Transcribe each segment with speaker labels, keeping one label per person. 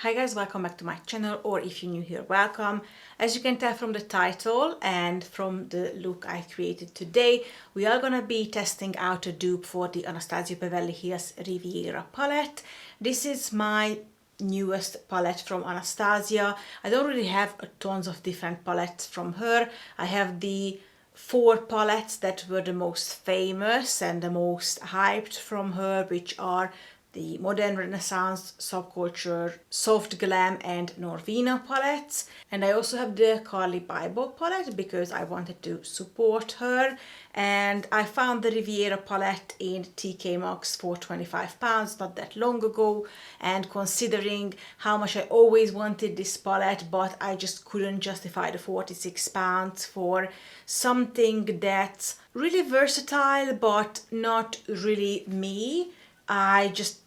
Speaker 1: Hi guys, welcome back to my channel, or if you're new here, welcome. As you can tell from the title and from the look I created today, we are gonna be testing out a dupe for the Anastasia Beverly Hills Riviera palette. This is my newest palette from Anastasia. I don't really have tons of different palettes from her. I have the 4 palettes that were the most famous and the most hyped from her, which are the Modern Renaissance, Subculture, Soft Glam and Norvina palettes. And I also have the Carly Bible palette because I wanted to support her. And I found the Riviera palette in TK Maxx for £25 not that long ago. And considering how much I always wanted this palette, but I just couldn't justify the £46 for something that's really versatile but not really me. I just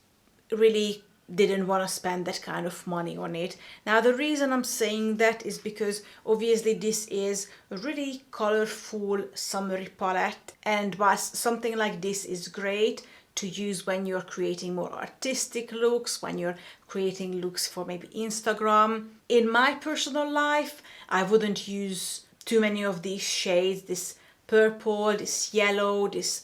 Speaker 1: really didn't want to spend that kind of money on it. Now the reason I'm saying that is because obviously this is a really colorful summery palette, and whilst something like this is great to use when you're creating more artistic looks, when you're creating looks for maybe Instagram, in my personal life I wouldn't use too many of these shades. This purple, this yellow, this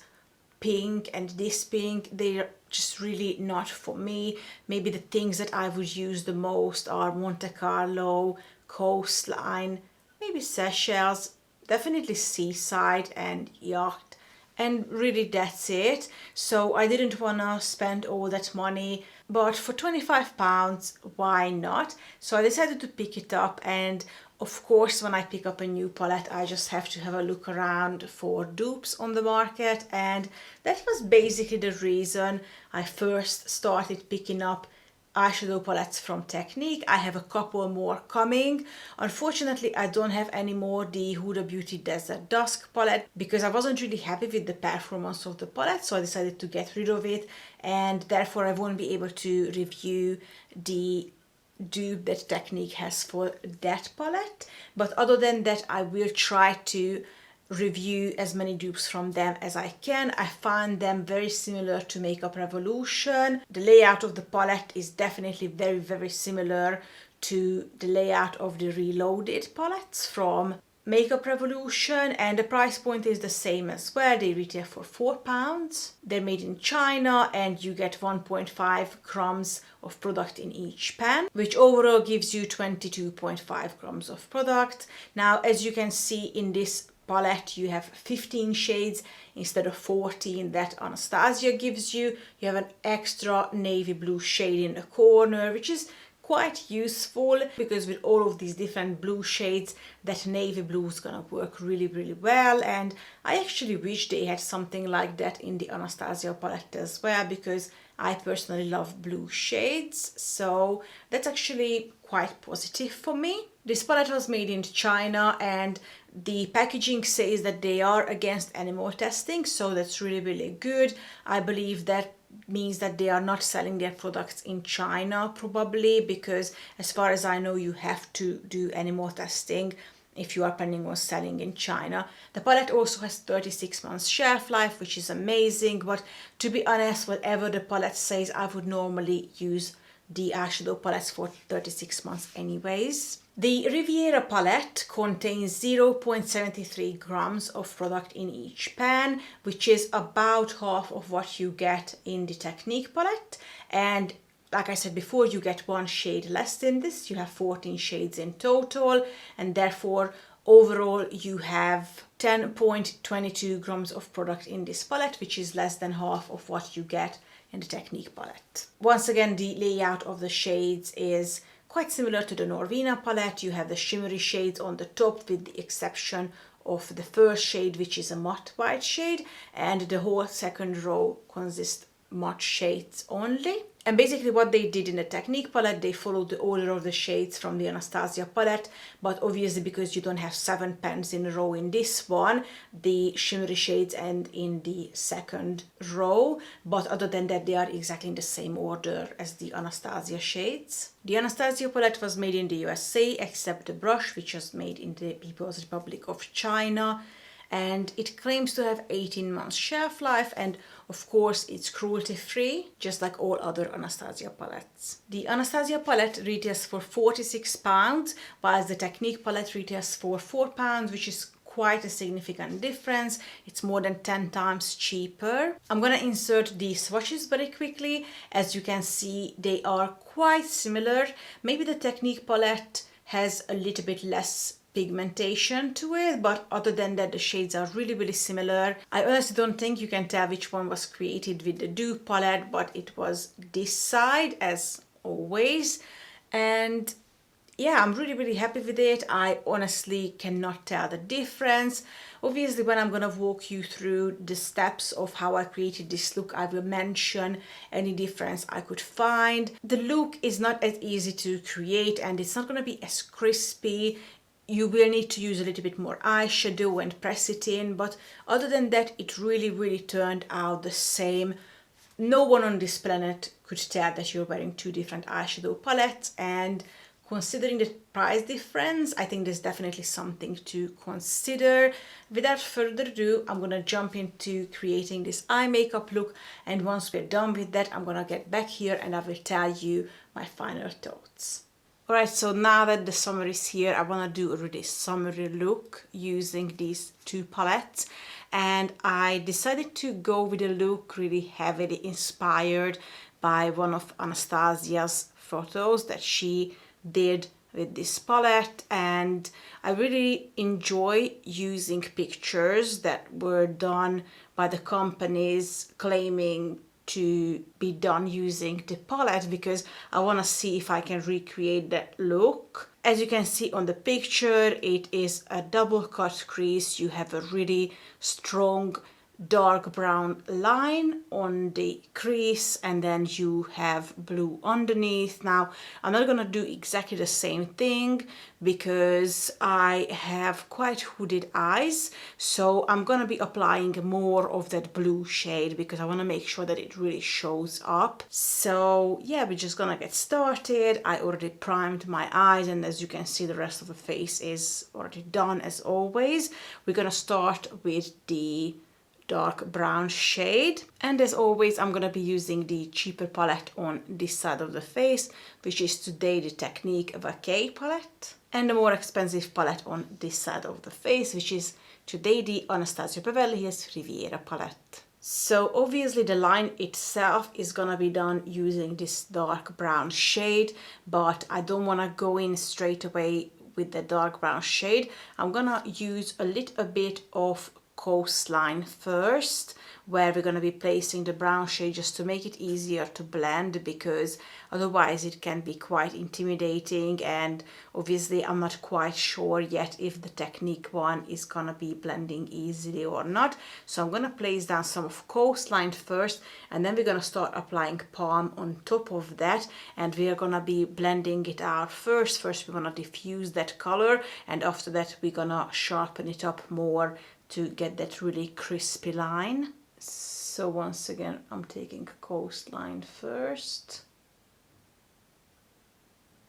Speaker 1: pink and this pink, they're just really not for me. Maybe the things that I would use the most are Monte Carlo, Coastline, maybe Seychelles, definitely Seaside and Yacht, and really that's it. So I didn't want to spend all that money, but for £25, why not? So I decided to pick it up, and of course when I pick up a new palette I just have to have a look around for dupes on the market, and that was basically the reason I first started picking up eyeshadow palettes from Technic. I have a couple more coming. Unfortunately I don't have any more the Huda Beauty Desert Dusk palette because I wasn't really happy with the performance of the palette, so I decided to get rid of it, and therefore I won't be able to review the dupe that Technic has for that palette. But other than that I will try to review as many dupes from them as I can. I find them very similar to Makeup Revolution. The layout of the palette is definitely very similar to the layout of the Reloaded palettes from Makeup Revolution, and the price point is the same as well. They retail for £4. They're made in China and you get 1.5 grams of product in each pan, which overall gives you 22.5 grams of product. Now as you can see in this palette you have 15 shades instead of 14 that Anastasia gives you. You have an extra navy blue shade in the corner, which is quite useful because with all of these different blue shades that navy blue is gonna work really well, and I actually wish they had something like that in the Anastasia palette as well because I personally love blue shades, so that's actually quite positive for me. This palette was made in China and the packaging says that they are against animal testing, so that's really good. I believe that means that they are not selling their products in China probably, because as far as I know you have to do animal testing if you are planning on selling in China. The palette also has 36 months shelf life, which is amazing, but to be honest, whatever the palette says, I would normally use the eyeshadow palettes for 36 months anyways. The Riviera palette contains 0.73 grams of product in each pan, which is about half of what you get in the Technic palette. And like I said before, you get 1 shade less than this. You have 14 shades in total, and therefore overall you have 10.22 grams of product in this palette, which is less than half of what you get in the Technic palette. Once again, the layout of the shades is quite similar to the Norvina palette. You have the shimmery shades on the top with the exception of the first shade, which is a matte white shade, and the whole second row consists matte shades only. And basically what they did in the Technic palette, they followed the order of the shades from the Anastasia palette, but obviously because you don't have 7 pans in a row in this one, the shimmery shades end in the second row, but other than that they are exactly in the same order as the Anastasia shades. The Anastasia palette was made in the USA except the brush, which was made in the People's Republic of China. and it claims to have 18 months shelf life, and of course it's cruelty free, just like all other Anastasia palettes. The Anastasia palette retails for £46, whilst the Technic palette retails for £4, which is quite a significant difference. It's more than 10 times cheaper. I'm gonna insert these swatches very quickly. As you can see, they are quite similar. Maybe the Technic palette has a little bit less pigmentation to it, but other than that the shades are really similar. I honestly don't think you can tell which one was created with the dupe palette, but it was this side as always, and yeah, I'm really happy with it. I honestly cannot tell the difference. Obviously, when I'm gonna walk you through the steps of how I created this look, I will mention any difference I could find. The look is not as easy to create, and it's not gonna be as crispy. You will need to use a little bit more eyeshadow and press it in, but other than that, it really turned out the same. No one on this planet could tell that you're wearing two different eyeshadow palettes, and considering the price difference, I think there's definitely something to consider. Without further ado, I'm gonna jump into creating this eye makeup look, and once we're done with that, I'm gonna get back here and I will tell you my final thoughts. Alright, so now that the summer is here, I want to do a really summery look using these two palettes, and I decided to go with a look really heavily inspired by one of Anastasia's photos that she did with this palette, and I really enjoy using pictures that were done by the companies claiming to be done using the palette, because I want to see if I can recreate that look. As you can see on the picture, it is a double cut crease. You have a really strong dark brown line on the crease, and then you have blue underneath. Now I'm not gonna do exactly the same thing because I have quite hooded eyes, so I'm gonna be applying more of that blue shade because I want to make sure that it really shows up. So yeah, we're just gonna get started. I already primed my eyes, and as you can see, the rest of the face is already done as always. We're gonna start with the dark brown shade, and as always I'm gonna be using the cheaper palette on this side of the face, which is today the Technic Vacay palette, and the more expensive palette on this side of the face, which is today the Anastasia Beverly Hills Riviera palette. So obviously the line itself is gonna be done using this dark brown shade, but I don't want to go in straight away with the dark brown shade. I'm gonna use a little bit of coastline first, where we're going to be placing the brown shade just to make it easier to blend, because otherwise it can be quite intimidating, and obviously I'm not quite sure yet if the Technic one is gonna be blending easily or not. So I'm gonna place down some of coastline first, and then we're gonna start applying palm on top of that, and we are gonna be blending it out first. First we're gonna diffuse that color, and after that we're gonna sharpen it up more to get that really crispy line. So once again, I'm taking coastline first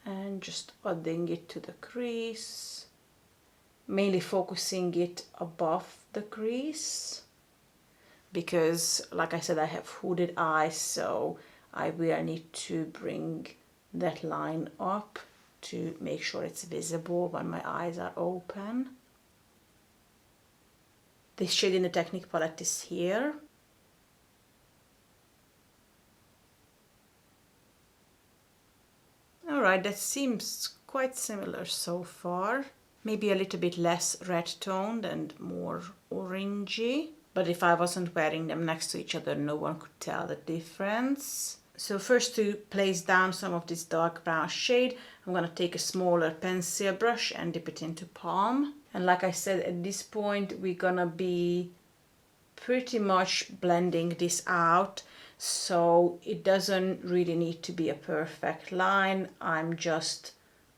Speaker 1: and just adding it to the crease, mainly focusing it above the crease, because like I said, I have hooded eyes, so I will need to bring that line up to make sure it's visible when my eyes are open. This shade in the Technic palette is here. Alright, that seems quite similar so far. Maybe a little bit less red toned and more orangey. But if I wasn't wearing them next to each other, no one could tell the difference. So first, to place down some of this dark brown shade, I'm going to take a smaller pencil brush and dip it into palm. And like I said, at this point we're gonna be pretty much blending this out, so it doesn't really need to be a perfect line. I'm just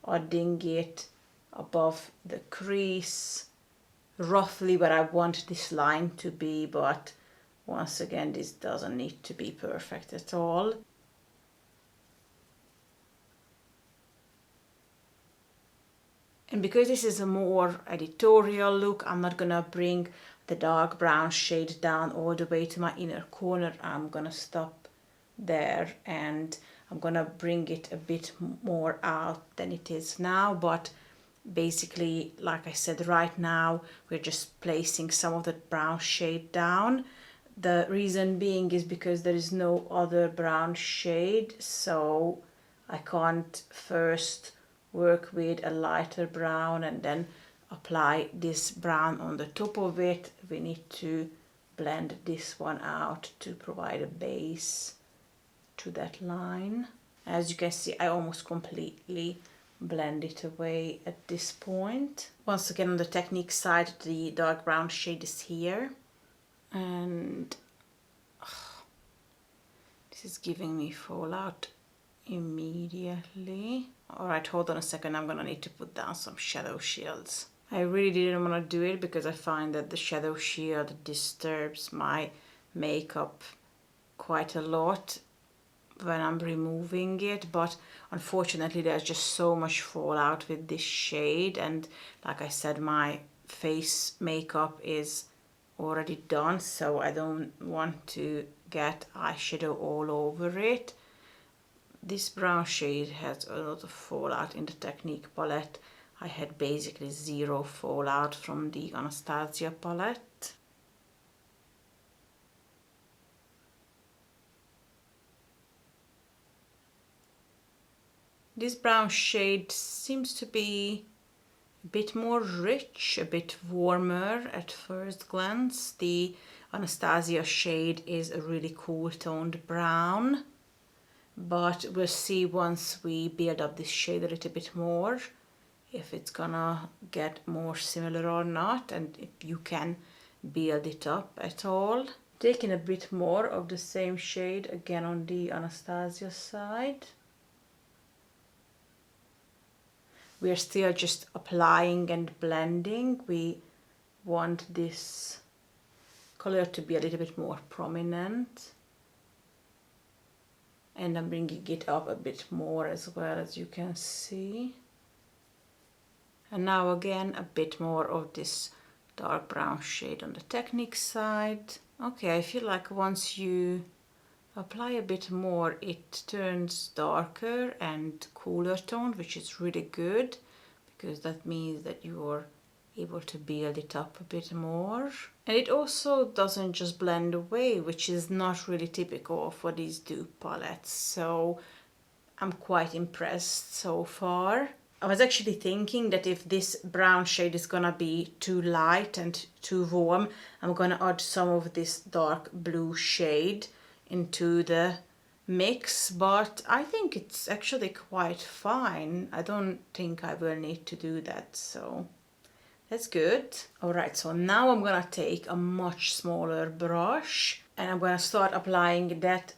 Speaker 1: adding it above the crease, roughly where I want this line to be, but once again, this doesn't need to be perfect at all. And because this is a more editorial look, I'm not gonna bring the dark brown shade down all the way to my inner corner, I'm gonna stop there and I'm gonna bring it a bit more out than it is now. But basically, like I said, right now we're just placing some of the brown shade down. The reason being is because there is no other brown shade, so I can't first work with a lighter brown and then apply this brown on the top of it. We need to blend this one out to provide a base to that line. As you can see, I almost completely blend it away at this point. Once again, on the Technic side, the dark brown shade is here, and this is giving me fallout immediately. All right, hold on a second, I'm gonna need to put down some shadow shields. I really didn't want to do it because I find that the shadow shield disturbs my makeup quite a lot when I'm removing it, but unfortunately there's just so much fallout with this shade, and like I said, my face makeup is already done, so I don't want to get eyeshadow all over it. This brown shade has a lot of fallout in the Technic palette. I had basically zero fallout from the Anastasia palette. This brown shade seems to be a bit more rich, a bit warmer at first glance. The Anastasia shade is a really cool toned brown, but we'll see once we build up this shade a little bit more if it's gonna get more similar or not, and if you can build it up at all. Taking a bit more of the same shade again on the Anastasia side. We are still just applying and blending. We want this color to be a little bit more prominent. And I'm bringing it up a bit more as well, as you can see. And now again, a bit more of this dark brown shade on the Technic side. Okay, I feel like once you apply a bit more, it turns darker and cooler toned, which is really good because that means that you're able to build it up a bit more. And it also doesn't just blend away, which is not really typical for these dupe palettes. So I'm quite impressed so far. I was actually thinking that if this brown shade is gonna be too light and too warm, I'm gonna add some of this dark blue shade into the mix, but I think it's actually quite fine. I don't think I will need to do that, so that's good. All right, so now I'm gonna take a much smaller brush and I'm gonna start applying that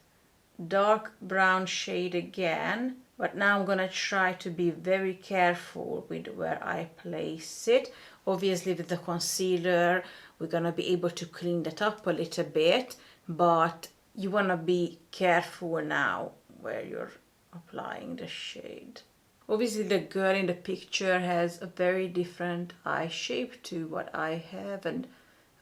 Speaker 1: dark brown shade again, but now I'm gonna try to be very careful with where I place it. Obviously with the concealer we're gonna be able to clean that up a little bit, but you want to be careful now where you're applying the shade. Obviously the girl in the picture has a very different eye shape to what I have and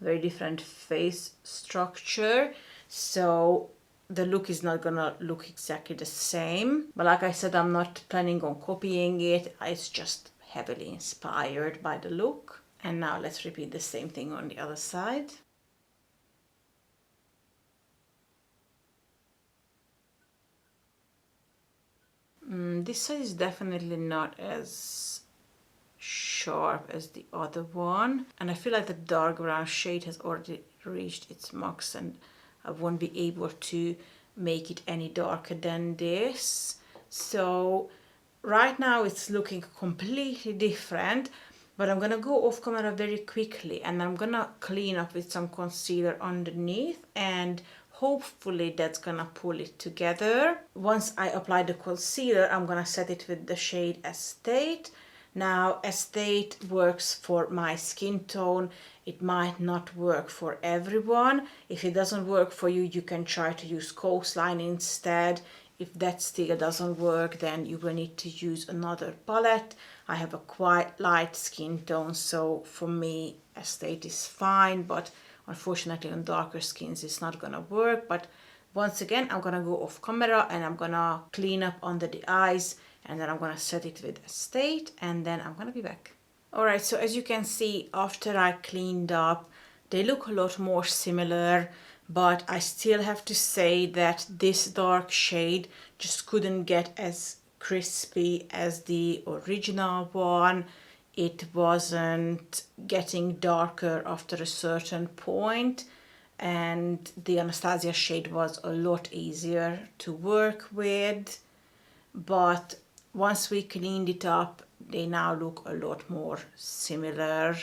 Speaker 1: a very different face structure, so the look is not gonna look exactly the same. But like I said, I'm not planning on copying it. It's just heavily inspired by the look. And now let's repeat the same thing on the other side. This side is definitely not as sharp as the other one, and I feel like the dark brown shade has already reached its max and I won't be able to make it any darker than this. So right now it's looking completely different, but I'm gonna go off camera very quickly and I'm gonna clean up with some concealer underneath, and hopefully that's gonna pull it together. Once I apply the concealer, I'm gonna set it with the shade Estate. Now Estate works for my skin tone. It might not work for everyone. If it doesn't work for you, you can try to use Coastline instead. If that still doesn't work, then you will need to use another palette. I have a quite light skin tone, so for me acetate is fine, but unfortunately on darker skins it's not gonna work. But once again, I'm gonna go off camera and I'm gonna clean up under the eyes, and then I'm gonna set it with acetate, and then I'm gonna be back. Alright, so as you can see, after I cleaned up, they look a lot more similar, but I still have to say that this dark shade just couldn't get as crispy as the original one. It wasn't getting darker after a certain point, and the Anastasia shade was a lot easier to work with. But once we cleaned it up, they now look a lot more similar.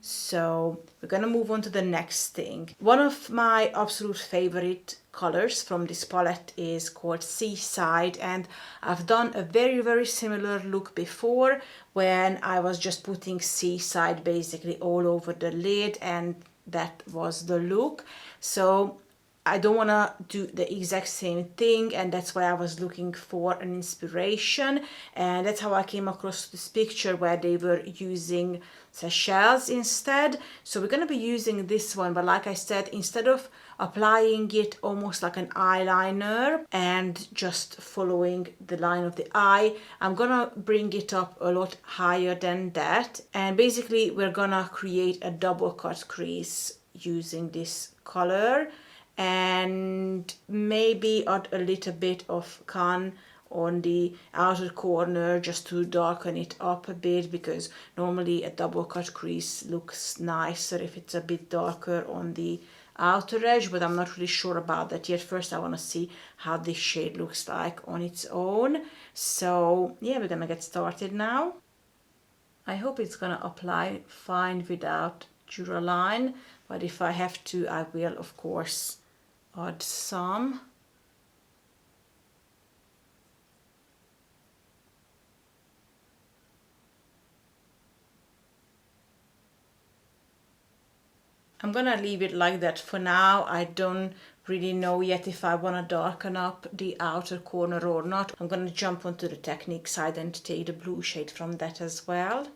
Speaker 1: So we're gonna move on to the next thing. One of my absolute favorite colors from this palette is called Seaside, and I've done a very similar look before when I was just putting Seaside basically all over the lid, and that was the look. So I don't want to do the exact same thing, and that's why I was looking for an inspiration, and that's how I came across this picture where they were using Seychelles instead. So we're going to be using this one, but like I said, instead of applying it almost like an eyeliner and just following the line of the eye, I'm gonna bring it up a lot higher than that, and basically we're gonna create a double cut crease using this color, and maybe add a little bit of Canon on the outer corner just to darken it up a bit, because normally a double cut crease looks nicer if it's a bit darker on the outer edge, but I'm not really sure about that yet. First I want to see how this shade looks like on its own. So yeah, we're gonna get started now. I hope it's gonna apply fine without Duraline, but if I have to, I will of course add some. I'm gonna leave it like that for now. I don't really know yet if I want to darken up the outer corner or not. I'm gonna jump onto the Technic side and take the blue shade from that as well.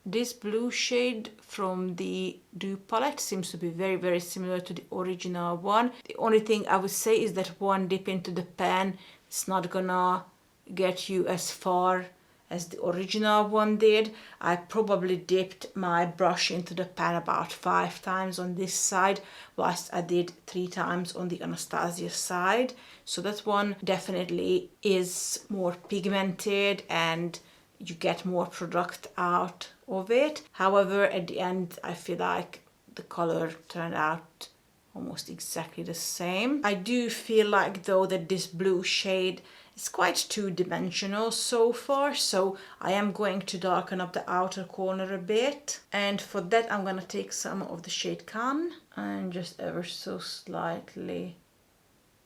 Speaker 1: This blue shade from the dupe palette seems to be very similar to the original one. The only thing I would say is that one dip into the pan, it's not gonna get you as far as the original one did. I probably dipped my brush into the pan about 5 times on this side, whilst I did 3 times on the Anastasia side. So that one definitely is more pigmented and you get more product out of it. However, at the end, I feel like the color turned out almost exactly the same. I do feel like though that this blue shade is quite two-dimensional so far, so I am going to darken up the outer corner a bit. And for that, I'm gonna take some of the shade Canon and just ever so slightly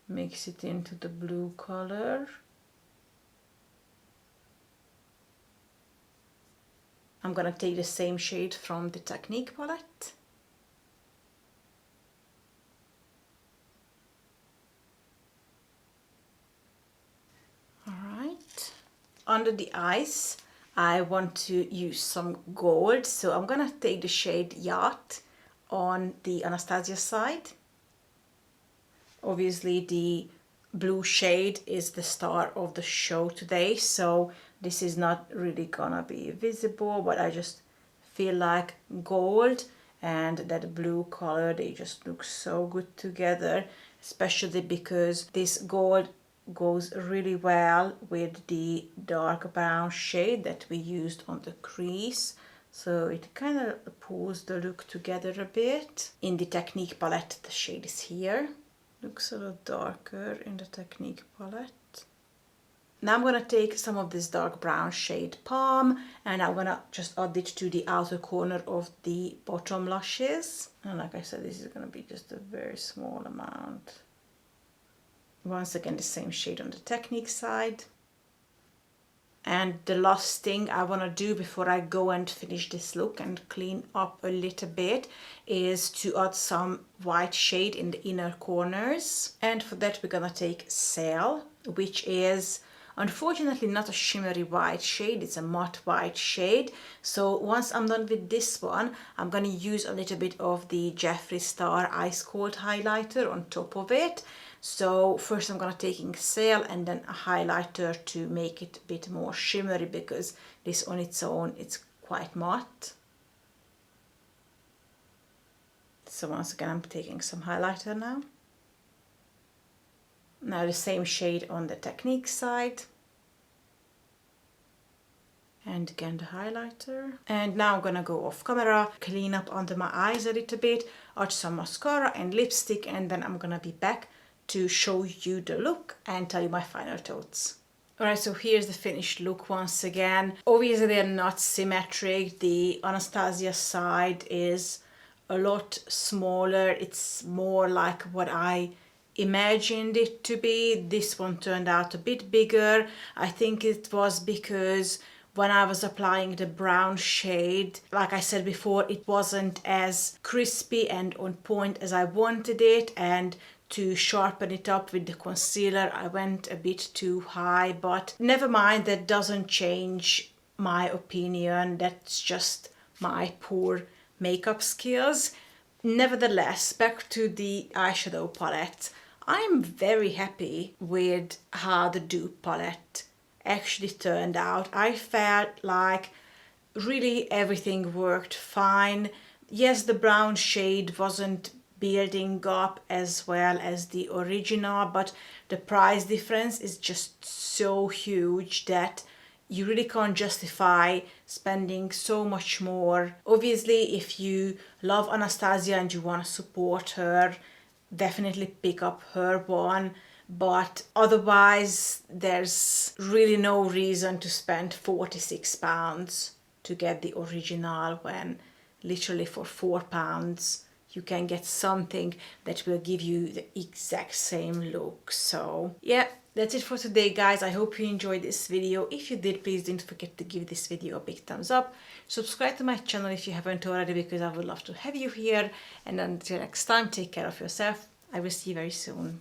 Speaker 1: mix it into the blue color. I'm gonna take the same shade from the Technic palette. Alright. Under the eyes, I want to use some gold, so I'm gonna take the shade Yacht on the Anastasia side. Obviously the blue shade is the star of the show today, so this is not really gonna be visible, but I just feel like gold and that blue color, they just look so good together, especially because this gold goes really well with the dark brown shade that we used on the crease. So it kind of pulls the look together a bit. In the Technic palette, the shade is here. Looks a lot darker in the Technic palette. Now I'm going to take some of this dark brown shade Palm and I'm going to just add it to the outer corner of the bottom lashes. And like I said, this is going to be just a very small amount. Once again, the same shade on the Technic side. And the last thing I want to do before I go and finish this look and clean up a little bit is to add some white shade in the inner corners. And for that we're gonna take Sail, which is Unfortunately not a shimmery white shade, it's a matte white shade. So once I'm done with this one, I'm going to use a little bit of the Jeffree Star Ice Cold highlighter on top of it. So first I'm going to take Sail and then a highlighter to make it a bit more shimmery, because this on its own it's quite matte. So once again I'm taking some highlighter now. Now the same shade on the Technique side. And again the highlighter. And now I'm gonna go off camera, clean up under my eyes a little bit, add some mascara and lipstick, and then I'm gonna be back to show you the look and tell you my final thoughts. Alright, so here's the finished look once again. Obviously they're not symmetric. The Anastasia side is a lot smaller. It's more like what I imagined it to be. This one turned out a bit bigger. I think it was because when I was applying the brown shade, like I said before, it wasn't as crispy and on point as I wanted it, and to sharpen it up with the concealer I went a bit too high, but never mind, that doesn't change my opinion. That's just my poor makeup skills. Nevertheless, back to the eyeshadow palette. I'm very happy with how the dupe palette actually turned out. I felt like really everything worked fine. Yes, the brown shade wasn't building up as well as the original, but the price difference is just so huge that you really can't justify spending so much more. Obviously, if you love Anastasia and you want to support her, definitely pick up her one. But otherwise, there's really no reason to spend £46 to get the original, when literally for £4 you can get something that will give you the exact same look. So yeah, that's it for today, guys. I hope you enjoyed this video. If you did, please don't forget to give this video a big thumbs up. Subscribe to my channel if you haven't already, because I would love to have you here. And until next time, take care of yourself. I will see you very soon.